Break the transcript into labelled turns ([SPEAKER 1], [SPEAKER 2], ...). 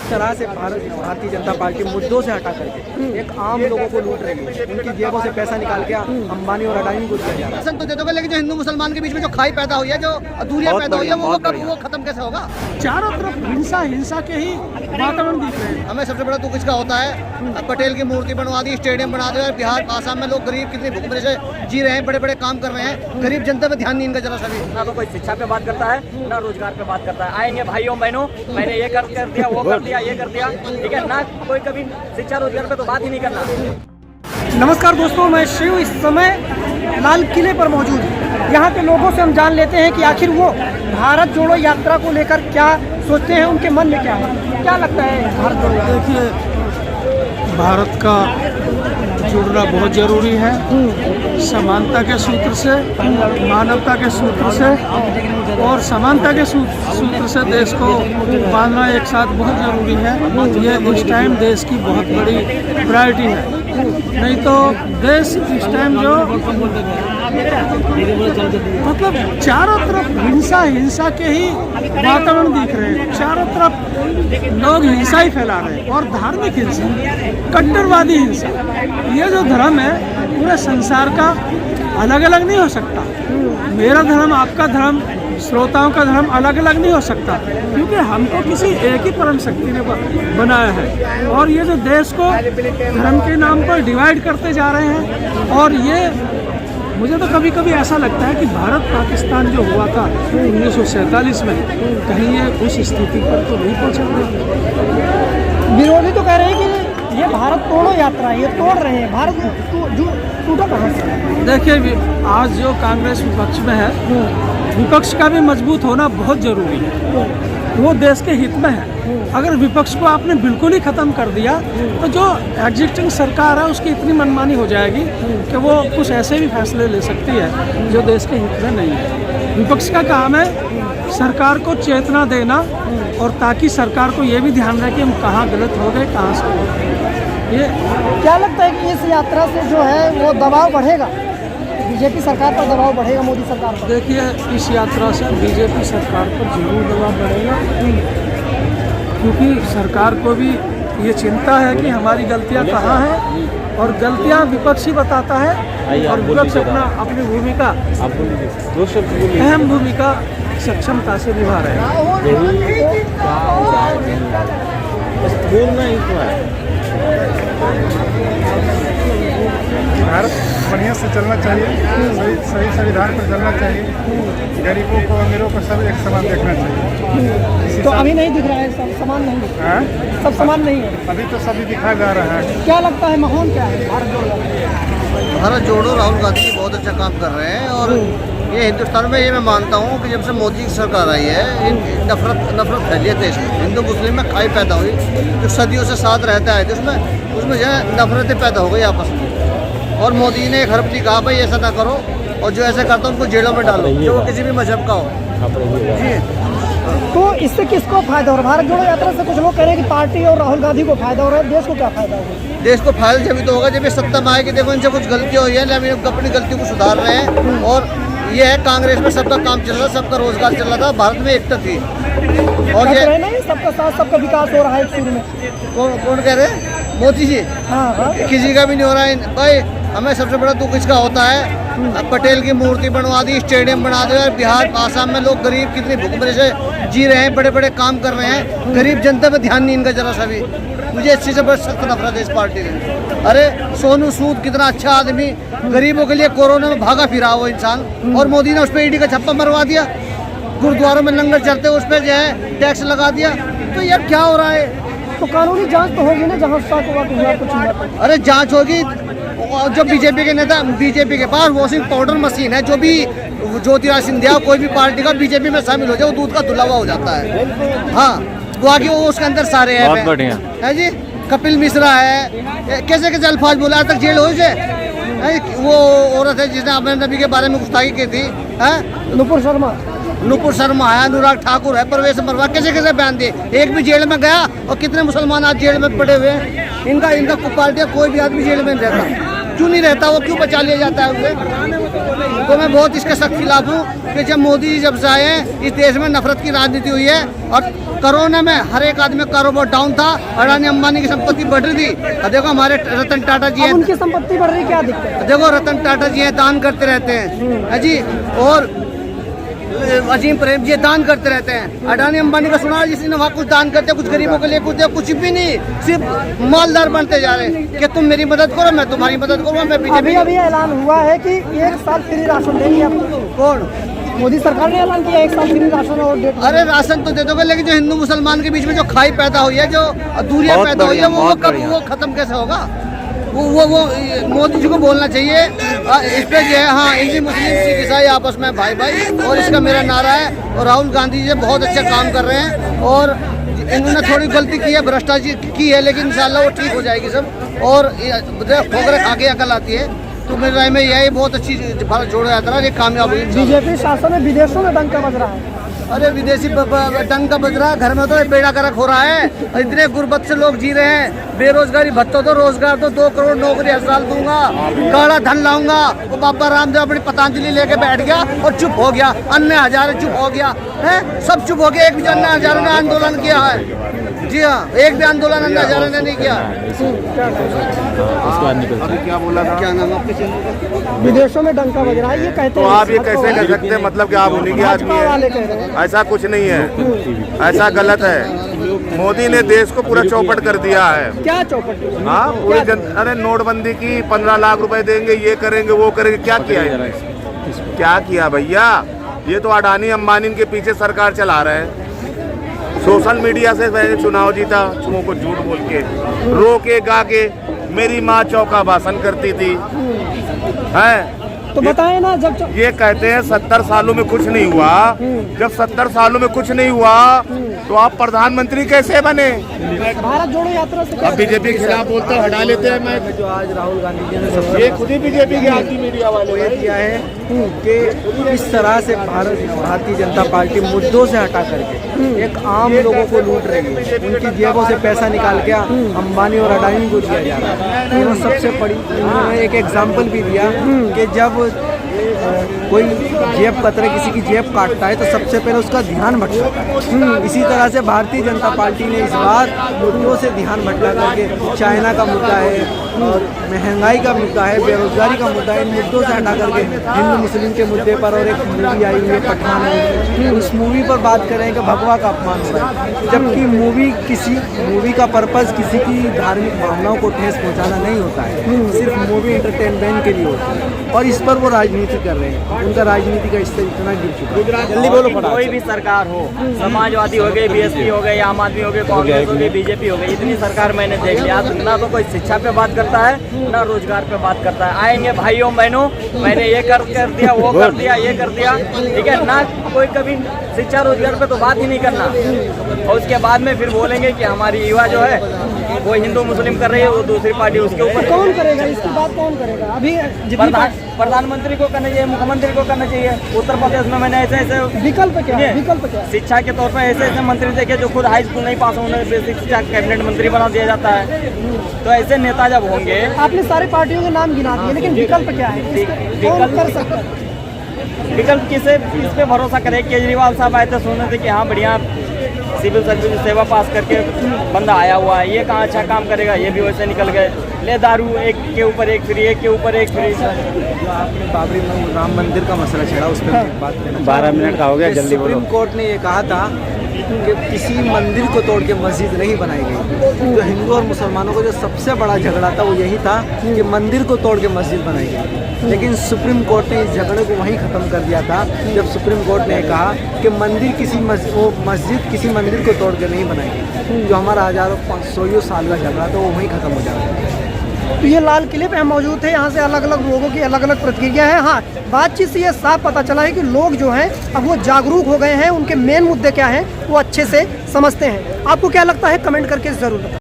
[SPEAKER 1] जिस तरह से भारतीय जनता पार्टी मुद्दों से हटा करके एक आम लोगों को लूट रही है, उनकी जेबों से पैसा निकाल के अंबानी और अडानी को दिया जा रहा है।
[SPEAKER 2] तो दे दोगे, लेकिन जो हिंदू मुसलमान के बीच में जो खाई पैदा हुई है, जो दूरियां पैदा हुई है, वो खत्म कैसे होगा?
[SPEAKER 1] चारों तरफ हिंसा के ही वातावरण दिख रहे हैं।
[SPEAKER 2] हमें सबसे बड़ा दुख इसका होता है, पटेल की मूर्ति बनवा दी, स्टेडियम बना दिया, बिहार आसाम में लोग गरीब कितनी भूखमरी से जी रहे हैं, बड़े बड़े काम कर रहे हैं, गरीब जनता पे ध्यान नहीं इनका जरा सा भी।
[SPEAKER 3] ना तो कोई शिक्षा पे बात करता है, ना रोजगार पे बात करता है। आएंगे भाइयों बहनों, मैंने ये कर दिया, वो कर दिया, ये कर दिया, ठीक है ना, कोई कभी शिक्षा रोजगार पे तो बात ही नहीं करना।
[SPEAKER 1] नमस्कार दोस्तों, मैं शिव इस समय लाल किले पर मौजूद हूँ। यहाँ के लोगों से हम जान लेते हैं कि आखिर वो भारत जोड़ो यात्रा को लेकर क्या सोचते हैं, उनके मन में क्या है, क्या लगता है भारत जोड़ो?
[SPEAKER 4] देखिए, भारत का जुड़ना बहुत ज़रूरी है, समानता के सूत्र से, मानवता के सूत्र से और समानता के सूत्र से देश को बांधना एक साथ बहुत ज़रूरी है। ये इस टाइम देश की बहुत बड़ी प्रायोरिटी है। नहीं तो देश इस टाइम जो मतलब चारों तरफ हिंसा के ही वातावरण दिख रहे हैं। चारों तरफ लोग हिंसा ही फैला रहे हैं और धार्मिक हिंसा, कट्टरवादी हिंसा। ये जो धर्म है पूरे संसार का अलग अलग नहीं हो सकता। मेरा धर्म, आपका धर्म, श्रोताओं का धर्म अलग अलग नहीं हो सकता, क्योंकि हमको किसी एक ही परम शक्ति ने बनाया है। और ये जो देश को धर्म के नाम पर डिवाइड करते जा रहे हैं, और ये मुझे तो कभी कभी ऐसा लगता है कि भारत पाकिस्तान जो हुआ था 1947 में, कहीं ये उस स्थिति पर तो नहीं पहुँचा।
[SPEAKER 1] विरोधी तो कह रहे हैं कि ये भारत तोड़ो यात्रा है, ये तोड़ रहे हैं। भारत टूटा कहाँ से?
[SPEAKER 4] देखिए, आज जो कांग्रेस विपक्ष में है, विपक्ष का भी मजबूत होना बहुत ज़रूरी है। वो देश के हित में है। अगर विपक्ष को आपने बिल्कुल ही ख़त्म कर दिया तो जो एग्जिस्टिंग सरकार है उसकी इतनी मनमानी हो जाएगी कि वो कुछ ऐसे भी फैसले ले सकती है जो देश के हित में नहीं है। विपक्ष का काम है सरकार को चेतना देना, और ताकि सरकार को ये भी ध्यान रहे कि हम कहाँ गलत हो गए, कहाँ से हो गए। ये
[SPEAKER 1] क्या लगता है कि इस यात्रा से जो है वो दबाव बढ़ेगा, बीजेपी सरकार पर दबाव बढ़ेगा, मोदी सरकार पर?
[SPEAKER 4] देखिए, इस यात्रा से बीजेपी सरकार पर जरूर दबाव बढ़ेगा, क्योंकि सरकार को भी ये चिंता है कि हमारी गलतियां कहाँ हैं, और गलतियां विपक्ष ही बताता है, और विपक्ष अपनी भूमिका, अहम भूमिका सक्षमता से निभा रहे हैं।
[SPEAKER 5] भारत बढ़िया से चलना चाहिए, सही संविधान पर चलना चाहिए, गरीबों को अमीरों को सब एक समान देखना चाहिए।
[SPEAKER 1] तो अभी नहीं दिख रहा है, सब समान नहीं है, सब समान नहीं है
[SPEAKER 5] अभी तो सभी दिखाया जा रहा है।
[SPEAKER 1] क्या लगता है माहौल क्या है भारत जोड़ो?
[SPEAKER 2] राहुल गांधी बहुत अच्छा काम कर रहे हैं, और ये हिंदुस्तान में ये मैं मानता हूँ कि जब से मोदी की सरकार आई है, नफरत फैली है देश में, हिंदू मुस्लिम में खाई पैदा हुई, जो सदियों से साथ रहता है उसमें जो है नफरतें पैदा हो गई आपस में। और मोदी ने एक हरफ कहा, भाई ऐसा ना करो, और जो ऐसे करता है उनको जेलों में डालो, जो वो किसी भी मजहब का हो। जी,
[SPEAKER 1] तो इससे किसको फायदा हो रहा है? भारत जोड़ो यात्रा से कुछ लोग कह रहे हैं कि पार्टी और राहुल गांधी को फायदा हो रहा है, देश को क्या फायदा होगा?
[SPEAKER 2] देश को फायदा जब तो होगा जब ये सत्ता में आएगी। देखो, इनसे कुछ गलतियाँ हुई है, लेकिन अपनी गलतियों को सुधार रहे हैं। और ये है, कांग्रेस में सबका काम चल रहा था, सबका रोजगार चल रहा था, भारत में एकता थी। और ये
[SPEAKER 1] नहीं, सबका साथ सबका विकास हो रहा है शुरू में।
[SPEAKER 2] कौन कह रहे हैं? मोदी जी।
[SPEAKER 1] हाँ।
[SPEAKER 2] किसी का भी नहीं हो रहा है भाई। हमें सबसे बड़ा दुख इसका होता है, पटेल की मूर्ति बनवा दी, स्टेडियम बना दिया, बिहार आसाम में लोग गरीब कितनी भूखमरी से जी रहे हैं, बड़े बड़े काम कर रहे हैं, गरीब जनता पे ध्यान नहीं इनका जरा सा भी। मुझे इस चीज़ से बहुत सख्त नफरत है इस पार्टी से। अरे सोनू सूद कितना अच्छा आदमी, गरीबों के लिए कोरोना में भागा फिरा वो इंसान, और मोदी ने उस पर ईडी का छप्पा मरवा दिया। गुरुद्वारों में लंगर चलते उस पर जो है टैक्स लगा दिया। तो यार क्या हो रहा है?
[SPEAKER 1] तो कानूनी जांच तो होगी ना, जहाँ कुछ।
[SPEAKER 2] अरे जांच होगी। जो बीजेपी के नेता, बीजेपी के पास वॉशिंग पाउडर मशीन है, जो भी ज्योतिरादित्य सिंधिया कोई भी पार्टी का बीजेपी में शामिल हो जाए वो दूध का धुला हुआ हो जाता है। हाँ, वो आगे वो उसके अंदर सारे हैं। बहुत बढ़िया है जी। कपिल मिश्रा है, कैसे कैसे अल्फाज बोला, आज तक जेल हो जाए। वो औरत है जिसने अपने नबी के बारे में गुस्ताखी की थी, नुपुर शर्मा है, अनुराग ठाकुर है, परवेश मरवा, कैसे कैसे बयान दिए, एक भी जेल में गया। और कितने मुसलमान आज जेल में पड़े हुए हैं। इनका पार्टी कोई भी आदमी जेल में नहीं रहता। क्यों नहीं रहता? वो क्यों बचा लिया जाता है उसे? तो मैं बहुत इसके सख्त खिलाफ हूँ कि जब मोदी जी जब से आए हैं, इस देश में नफरत की राजनीति हुई है, और कोरोना में हर एक आदमी का कारोबार डाउन था, अडानी अंबानी की संपत्ति बढ़ रही थी। और देखो हमारे रतन टाटा जी
[SPEAKER 1] अब
[SPEAKER 2] हैं,
[SPEAKER 1] उनकी संपत्ति बढ़ रही, क्या दिक्कत है?
[SPEAKER 2] देखो रतन टाटा जी हैं, दान करते रहते हैं है जी। और अजीम प्रेम जी दान करते रहते हैं। अडानी अंबानी का सुना जिसने वहाँ कुछ दान करते, कुछ गरीबों के लिए कुछ भी नहीं, सिर्फ मालदार बनते जा रहे हैं कि तुम मेरी मदद करो, मैं तुम्हारी मदद करूँ। मैं बीजेपी
[SPEAKER 1] अभी ऐलान हुआ है कि 1 साल फ्री राशन देंगे आपको।
[SPEAKER 2] कौन?
[SPEAKER 1] मोदी सरकार ने ऐलान किया 1 साल फ्री राशन और डेट।
[SPEAKER 2] अरे राशन तो दे दोगे, लेकिन जो हिंदू मुसलमान के बीच में जो खाई पैदा हुई है, जो दूरियां पैदा हुई है, वो खत्म कैसे होगा? वो मोदी जी को बोलना चाहिए इस पे जो है। हाँ, हिंदी मुस्लिम सिख ईसाई आपस में भाई भाई, और इसका मेरा नारा है। और राहुल गांधी जी बहुत अच्छा काम कर रहे हैं, और इन्होंने थोड़ी गलती की है, भ्रष्टाचार की है, लेकिन इंशाल्लाह वो ठीक हो जाएगी सब। और ठोकरें खा के अकल आती है, तो मेरे राय में यही बहुत अच्छी भारत जोड़ो यात्रा ये कामयाब हुई।
[SPEAKER 1] बीजेपी शासन में विदेशों में डंका बज रहा है।
[SPEAKER 2] अरे विदेशी डंका बज रहा है, घर में तो बेड़ा गर्क हो रहा है। इतने गुर्बत से लोग जी रहे हैं, बेरोजगारी भत्ता दो, रोजगार दो, 2 करोड़ नौकरी हर साल दूंगा, काला धन लाऊंगा। वो बाबा रामदेव अपनी पतंजलि लेके बैठ गया और चुप हो गया। अन्य हजारे चुप हो गया है, सब चुप हो गया। एक भी अन्य हजारों ने आंदोलन किया है? जी हाँ, एक भी आंदोलन अन्य हजारों ने नहीं किया।
[SPEAKER 5] अभी क्या बोला था?
[SPEAKER 2] क्या नाम आपके?
[SPEAKER 1] विदेशों में डंका बज रहा है, ये कहते
[SPEAKER 5] तो
[SPEAKER 1] हैं।
[SPEAKER 5] आप ये कैसे कह सकते हैं, मतलब कि आप उन्हीं के आदमी
[SPEAKER 1] भाजपा वाले
[SPEAKER 5] हैं?
[SPEAKER 1] कह रहे हैं।
[SPEAKER 5] ऐसा कुछ नहीं है, ऐसा गलत है। मोदी ने देश को पूरा चौपट कर दिया है।
[SPEAKER 1] क्या चौपट?
[SPEAKER 5] हाँ, पूरी अरे नोटबंदी की, 15 लाख रुपए देंगे, ये करेंगे वो करेंगे, क्या किया है? क्या किया भैया? ये तो अडानी अंबानी के पीछे सरकार चला रहे हैं। सोशल मीडिया से पहले चुनाव जीता, चुनाव को झूठ बोल के, रो के गा के। मेरी माँ चौका भाषण करती थी, है
[SPEAKER 1] तो बताए ना, जब
[SPEAKER 5] ये कहते हैं 70 सालों में कुछ नहीं हुआ। जब 70 सालों में कुछ नहीं हुआ तो आप प्रधानमंत्री कैसे बने?
[SPEAKER 1] भारत जोड़ो यात्रा से
[SPEAKER 5] अब बीजेपी के खिलाफ बोलते हैं, हटा लेते हैं। मैं
[SPEAKER 6] जो आज राहुल गांधी जी ने सबसे
[SPEAKER 5] ये खुद ही बीजेपी के आदमी मीडिया वाले
[SPEAKER 6] ये किया है कि इस तरह से भारतीय जनता पार्टी मुद्दों से हटा करके एक आम लोगों को लूट रही है। उनकी जेबों से पैसा निकाल के अंबानी और अडानी को दिया जा रहा है। और सबसे बड़ी उन्होंने एक एग्जाम्पल भी दिया कि जब कोई जेब कतरे किसी की जेब काटता है तो सबसे पहले उसका ध्यान भटकाता है। इसी तरह से भारतीय जनता पार्टी ने इस बार मुद्दों से ध्यान भटका करके, चाइना का मुद्दा है और महंगाई का मुद्दा है, बेरोजगारी का मुद्दा है, इन मुद्दों से हटा करके हिंदू मुस्लिम के मुद्दे पर, और एक मूवी आई हुई है पठान मूवी, उस मूवी पर बात करें कि भगवा का अपमान हो रहा है। जबकि मूवी का पर्पज़ किसी की धार्मिक भावनाओं को ठेस पहुँचाना नहीं होता है, सिर्फ मूवी एंटरटेनमेंट के लिए होती है। और इस पर वो राजनीति कर रहे हैं, उनका राजनीति का इससे इतना गिर चुका है।
[SPEAKER 3] जल्दी बोलो। कोई भी सरकार हो, समाजवादी हो गई, बीएसपी हो गई, आम आदमी हो गई, कांग्रेस हो गई, बीजेपी हो गई, इतनी सरकार मैंने देख लिया, ना तो कोई शिक्षा पे बात करता है, ना रोजगार पे बात करता है। आएंगे भाइयों बहनों, मैंने ये कर दिया, वो कर दिया, ये कर दिया, ठीक है ना। कोई कभी शिक्षा रोजगार पे तो बात ही नहीं करना, और उसके बाद में फिर बोलेंगे कि हमारी युवा जो है वो हिंदू मुस्लिम कर रही है, वो दूसरी पार्टी उसके ऊपर।
[SPEAKER 1] कौन करेगा इसकी बात? कौन करेगा? अभी
[SPEAKER 3] प्रधानमंत्री को करना चाहिए, मुख्यमंत्री को करना चाहिए। उत्तर प्रदेश में मैंने ऐसे
[SPEAKER 1] विकल्प क्या है? विकल्प क्या है?
[SPEAKER 3] शिक्षा के तौर पर ऐसे मंत्री देखे जो खुद हाई स्कूल नहीं पास हो, उन्हें बेसिक शिक्षा कैबिनेट मंत्री बना दिया जाता है। तो ऐसे नेता जब होंगे,
[SPEAKER 1] आपने सारी पार्टियों के नाम गिना दिए, लेकिन विकल्प क्या है? कौन कर सकता है?
[SPEAKER 3] विकल्प किस पे भरोसा करे? केजरीवाल साहब आए थे, सुने थे कि हाँ बढ़िया सिविल सर्विस सेवा पास करके बंदा आया हुआ है, ये कहाँ अच्छा काम करेगा, ये भी वैसे निकल गए। ले दारू एक के ऊपर एक फ्री, एक के ऊपर एक फ्री।
[SPEAKER 6] जो आपने बाबरी राम मंदिर का मसला छेड़ा, उस पर बात करना
[SPEAKER 3] 12 मिनट का हो गया, जल्दी बोलो।
[SPEAKER 6] सुप्रीम कोर्ट ने ये कहा था कि किसी मंदिर को तोड़ के मस्जिद नहीं बनाई गई। जो हिंदू और मुसलमानों को जो सबसे बड़ा झगड़ा था वो यही था कि मंदिर को तोड़ के मस्जिद बनाई गई। लेकिन सुप्रीम कोर्ट ने इस झगड़े को वहीं ख़त्म कर दिया था जब सुप्रीम कोर्ट ने कहा कि मस्जिद किसी मंदिर को तोड़ के नहीं बनाई गई। जो हमारा हज़ारों 500 साल का झगड़ा था वो वहीं ख़त्म हो जाएगा।
[SPEAKER 1] तो ये लाल किले पे हम मौजूद थे, यहाँ से अलग अलग लोगों की अलग अलग प्रतिक्रिया है। हाँ, बातचीत से ये साफ पता चला है कि लोग जो हैं अब वो जागरूक हो गए हैं, उनके मेन मुद्दे क्या हैं वो अच्छे से समझते हैं। आपको क्या लगता है? कमेंट करके ज़रूर बताएं।